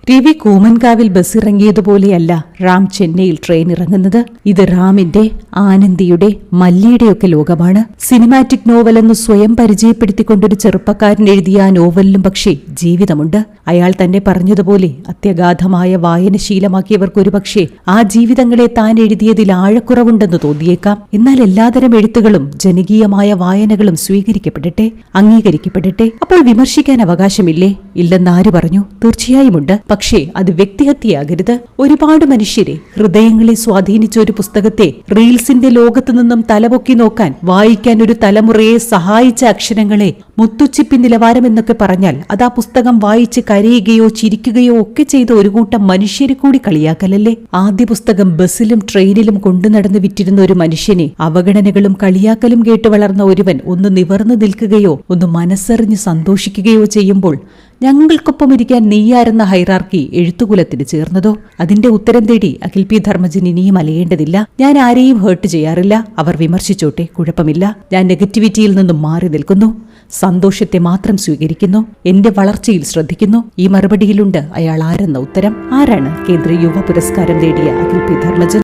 രവി കൂമൻകാവിൽ ബസ്സിറങ്ങിയതുപോലെയല്ല റാം ചെന്നൈയിൽ ട്രെയിൻ ഇറങ്ങുന്നത്. ഇത് റാമിന്റെ, ആനന്ദിയുടെ, മല്ലിയുടെയൊക്കെ ലോകമാണ്. സിനിമാറ്റിക് നോവലെന്ന് സ്വയം പരിചയപ്പെടുത്തിക്കൊണ്ടൊരു ചെറുപ്പക്കാരൻ എഴുതിയ ആ നോവലിലും പക്ഷേ ജീവിതമുണ്ട്. അയാൾ തന്നെ പറഞ്ഞതുപോലെ അത്യഗാധമായ വായനശീലമാക്കിയവർക്കൊരുപക്ഷേ ആ ജീവിതങ്ങളെ താൻ എഴുതിയതിൽ ആഴക്കുറവുണ്ടെന്ന് തോന്നിയേക്കാം. എന്നാൽ എല്ലാതരം എഴുത്തുകളും ജനകീയമായ വായനകളും സ്വീകരിക്കപ്പെടട്ടെ, അംഗീകരിക്കപ്പെടട്ടെ. അപ്പോൾ വിമർശിക്കാൻ അവകാശമില്ലേ? ഇല്ലെന്നാര് പറഞ്ഞു? തീർച്ചയായുമുണ്ട്. പക്ഷേ അത് വ്യക്തിഹത്യയാകരുത്. ഒരുപാട് മനുഷ്യരെ, ഹൃദയങ്ങളെ സ്വാധീനിച്ച ഒരു പുസ്തകത്തെ റീൽസിന്റെ ലോകത്തു നിന്നും തലപൊക്കി നോക്കാൻ, വായിക്കാൻ ഒരു തലമുറയെ സഹായിച്ച അക്ഷരങ്ങളെ മുത്തുച്ചിപ്പി നിലവാരം എന്നൊക്കെ പറഞ്ഞാൽ അത് ആ പുസ്തകം വായിച്ച് കരയുകയോ ചിരിക്കുകയോ ഒക്കെ ചെയ്ത ഒരു കൂട്ടം മനുഷ്യരെ കൂടി കളിയാക്കലല്ലേ? ആദ്യ പുസ്തകം ബസ്സിലും ട്രെയിനിലും കൊണ്ടുനടന്ന് വിറ്റിരുന്ന ഒരു മനുഷ്യനെ അവഗണനകളും കളിയാക്കലും കേട്ട് വളർന്ന ഒരുവൻ ഒന്ന് നിവർന്നു നിൽക്കുകയോ ഒന്ന് മനസ്സറിഞ്ഞ് സന്തോഷിക്കുകയോ ചെയ്യുമ്പോൾ ഞങ്ങൾക്കൊപ്പം ഇരിക്കാൻ നീയാരെന്ന ഹൈറാർക്കി എഴുത്തുകുലത്തിന് ചേർന്നതോ? അതിന്റെ ഉത്തരം തേടി അഖിൽ പി ധർമ്മജൻ ഇനിയും അലയേണ്ടതില്ല. ഞാൻ ആരെയും ഹേർട്ട് ചെയ്യാറില്ല. അവർ വിമർശിച്ചോട്ടെ, കുഴപ്പമില്ല. ഞാൻ നെഗറ്റിവിറ്റിയിൽ നിന്നും മാറി നിൽക്കുന്നു. സന്തോഷത്തെ മാത്രം സ്വീകരിക്കുന്നു. എന്റെ വളർച്ചയിൽ ശ്രദ്ധിക്കുന്നു. ഈ മറുപടിയിലുണ്ട് അയാൾ ആരെന്ന ഉത്തരം. ആരാണ് കേന്ദ്ര യുവ പുരസ്കാരം നേടിയ അഖിൽ പി ധർമ്മജൻ?